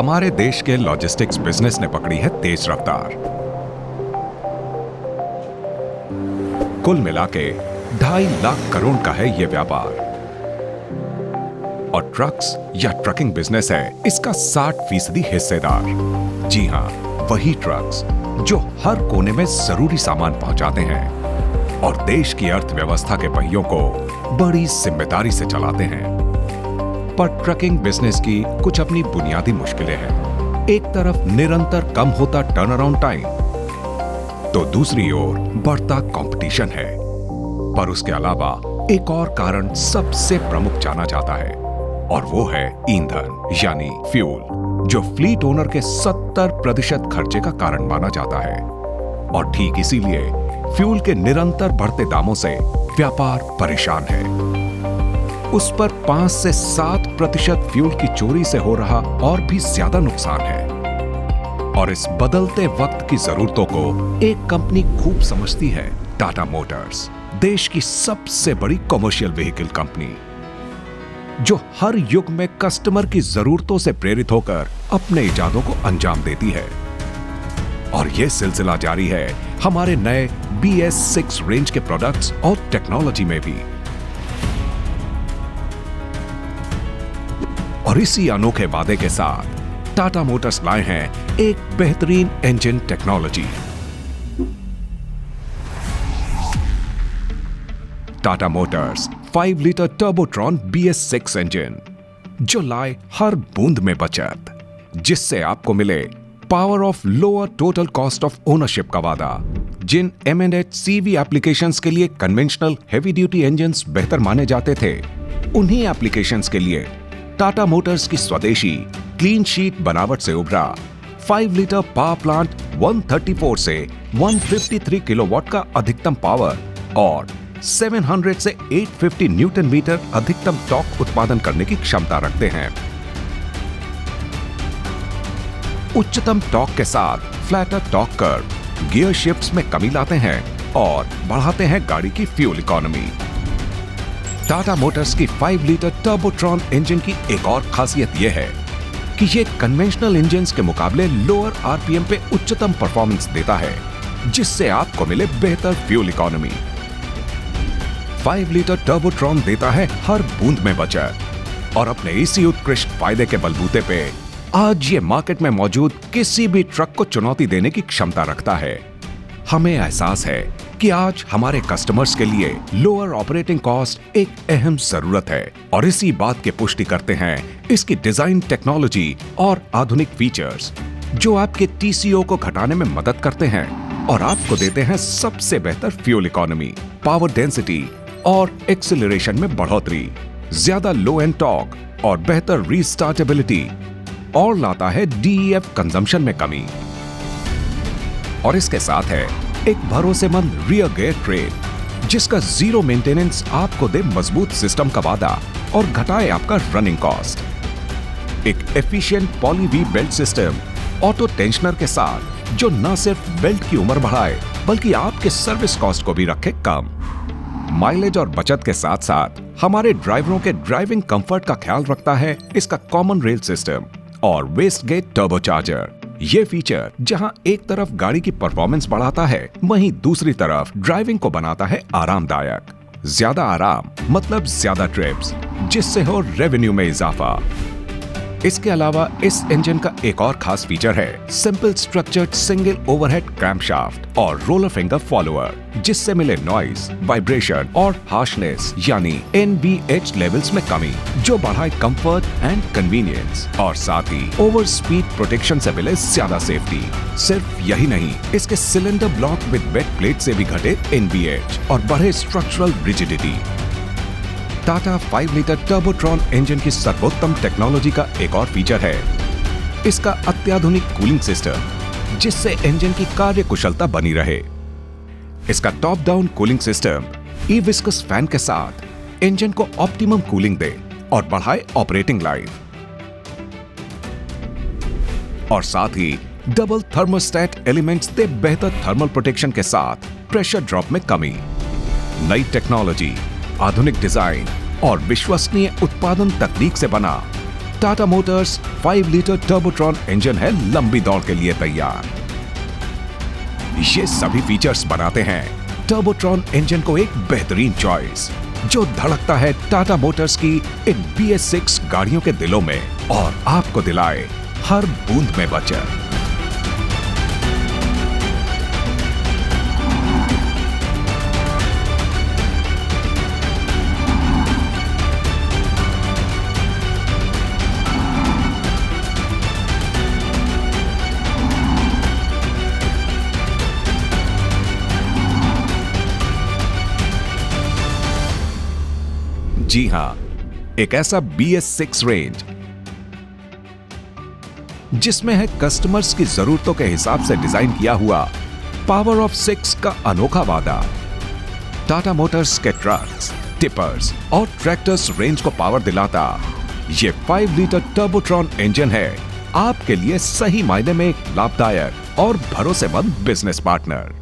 हमारे देश के लॉजिस्टिक्स बिजनेस ने पकड़ी है तेज रफ्तार। कुल मिलाके 2.5 लाख करोड़ का है ये व्यापार और ट्रक्स या ट्रकिंग बिजनेस है इसका 60% हिस्सेदार। जी हां, वही ट्रक्स जो हर कोने में जरूरी सामान पहुंचाते हैं और देश की अर्थव्यवस्था के पहियों को बड़ी जिम्मेदारी से चलाते हैं। पर ट्रकिंग बिजनेस की कुछ अपनी बुनियादी मुश्किलें हैं। एक तरफ निरंतर कम होता टर्न अराउंड टाइम, तो दूसरी ओर बढ़ता कंपटीशन है। पर उसके अलावा एक और कारण सबसे प्रमुख जाना जाता है और वो है ईंधन यानी फ्यूल, जो फ्लीट ओनर के 70% खर्चे का कारण माना जाता है। और ठीक इसीलिए फ्यूल के निरंतर बढ़ते दामों से व्यापार परेशान है। उस पर 5 से 7% फ्यूल की चोरी से हो रहा और भी ज्यादा नुकसान है। और इस बदलते वक्त की जरूरतों को एक कंपनी खूब समझती है, टाटा मोटर्स, देश की सबसे बड़ी कमर्शियल व्हीकल कंपनी, जो हर युग में कस्टमर की जरूरतों से प्रेरित होकर अपने इजादों को अंजाम देती है। और यह सिलसिला जारी है हमारे नए BS6 रेंज के प्रोडक्ट्स और टेक्नोलॉजी में भी। और इसी अनोखे वादे के साथ टाटा मोटर्स लाए हैं एक बेहतरीन engine technology. Tata motors 5 litre Turbotron BS6 engine, जो लाए हर बूंद में बचत, जिससे आपको मिले power of lower total cost of ownership का वादा। जिन M&H CV एप्लीकेशंस के लिए कन्वेंशनल हेवी ड्यूटी इंजन्स बेहतर माने जाते थे, उन्हीं एप्लीकेशंस के लिए टाटा मोटर्स की स्वदेशी क्लीन शीट बनावट से उभरा 5 लीटर पावर प्लांट 134 से 153 किलोवाट का अधिकतम पावर और 700 से 850 न्यूटन मीटर अधिकतम टॉर्क उत्पादन करने की क्षमता रखते हैं। उच्चतम टॉर्क के साथ flatter torque curve gear shifts में कमी लाते हैं और बढ़ाते हैं गाड़ी की फ्यूल इकोनॉमी। टाटा मोटर्स की 5 लीटर टर्बोट्रॉन इंजन की एक और खासियत यह है कि ये कन्वेंशनल इंजन्स के मुकाबले लोअर RPM पे उच्चतम परफॉर्मेंस देता है, जिससे आपको मिले बेहतर फ्यूल इकोनॉमी। 5 लीटर टर्बोट्रॉन देता है हर बूंद में बचत और अपने इसी उत्कृष्ट फायदे के बलबूते पे आज ये मार्केट में मौजूद किसी भी ट्रक को चुनौती देने की क्षमता रखता है। हमें एहसास है कि आज हमारे कस्टमर्स के लिए लोअर ऑपरेटिंग कॉस्ट एक अहम जरूरत है और इसी बात की पुष्टि करते हैं इसकी डिजाइन टेक्नोलॉजी और आधुनिक फीचर्स, जो आपके TCO को घटाने में मदद करते हैं और आपको देते हैं सबसे बेहतर फ्यूल इकोनॉमी, पावर डेंसिटी और एक्सीलरेशन में बढ़ोतरी, ज्यादा लो एंड टॉर्क और बेहतर रीस्टार्टेबिलिटी, और लाता है DEF कंजम्पशन में कमी। और इसके साथ है एक भरोसेमंद रियर गियर ट्रेन, जिसका जीरो मेंटेनेंस आपको दे मजबूत सिस्टम का वादा और घटाए आपका रनिंग कॉस्ट। एक efficient poly we belt system auto tensioner के साथ, जो न सिर्फ बेल्ट की उम्र बढ़ाए बल्कि आपके सर्विस कॉस्ट को भी रखे कम। माइलेज और बचत के साथ साथ हमारे ड्राइवरों के ड्राइविंग कंफर्ट का ख्याल रखता है इसका कॉमन रेल सिस्टम और वेस्ट गेट टर्बोचार्जर। ये फीचर जहां एक तरफ गाड़ी की परफॉर्मेंस बढ़ाता है, वहीं दूसरी तरफ ड्राइविंग को बनाता है आरामदायक। ज्यादा आराम मतलब ज्यादा ट्रिप्स, जिससे हो रेवेन्यू में इजाफा। इसके अलावा इस इंजन का एक और खास फीचर है simple structured single overhead crankshaft और रोलर फिंगर फॉलोअर, जिससे मिले नॉइज, वाइब्रेशन और हार्शनेस यानी NBH लेवल्स में कमी, जो बढ़ाए कंफर्ट एंड कन्वीनियंस और साथ ही ओवर स्पीड प्रोटेक्शन से मिले ज्यादा सेफ्टी। सिर्फ यही नहीं, इसके cylinder block with wet plate से भी घटे NBH और बढ़े structural rigidity. Tata 5 litre Turbotron engine की सर्वोत्तम टेक्नोलॉजी का एक और फीचर है इसका अत्याधुनिक कूलिंग सिस्टम, जिससे इंजन की कार्य कुशलता बनी रहे। इसका top down cooling system e viscous fan के साथ इंजन को ऑप्टिमम कूलिंग दे और बढ़ाए ऑपरेटिंग लाइफ। और साथ ही डबल थर्मोस्टेट एलिमेंट्स दे बेहतर थर्मल प्रोटेक्शन के साथ प्रेशर ड्रॉप में कमी। नई टेक्नोलॉजी, आधुनिक डिजाइन और विश्वसनीय उत्पादन तकनीक से बना Tata motors 5 litre Turbotron engine है लंबी दौड़ के लिए तैयार। ये सभी फीचर्स बनाते हैं टर्बोट्रॉन इंजन को एक बेहतरीन चॉइस, जो धड़कता है टाटा मोटर्स की इन BS6 गाड़ियों के दिलों में और आपको दिलाए हर बूंद में बचत। जी हां, एक ऐसा BS6 रेंज जिसमें है कस्टमर्स की जरूरतों के हिसाब से डिजाइन किया हुआ पावर ऑफ 6 का अनोखा वादा। टाटा मोटर्स के ट्रक्स, टिपर्स और ट्रैक्टर्स रेंज को पावर दिलाता ये 5 लीटर टर्बोट्रॉन इंजन है आपके लिए सही मायने में एक लाभदायक और भरोसेमंद बिजनेस पार्टनर।